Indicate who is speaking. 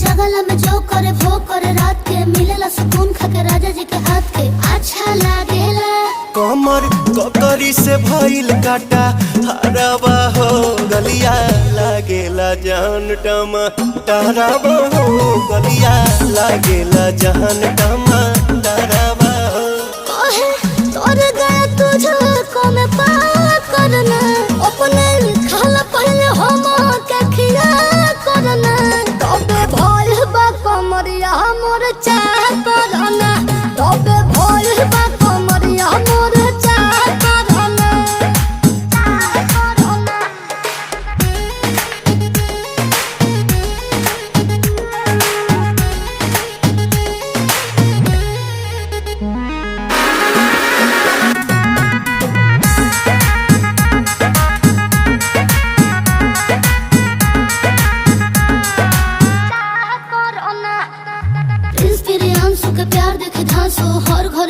Speaker 1: जगला में जो करे वो करे रात के मिलेला सुकून खाके राजा जी के हाथ के अच्छा लागेला।
Speaker 2: कमर ककरी से भइल काटा हराबा हो गलिया लागेला जान टमाटराबा हो गलिया लागेला जान टमाटराबा हो।
Speaker 1: कहे तोर गया तुझको मैं पार करना अपने खाला पहले हम के खिया करना तबे भोल बा कमरिया मोर चाह करना तबे भोल बा कमरिया मोर चाह करना चाह करना। प्रिंस प्रियांशु के प्यार देखे धांसो हर घर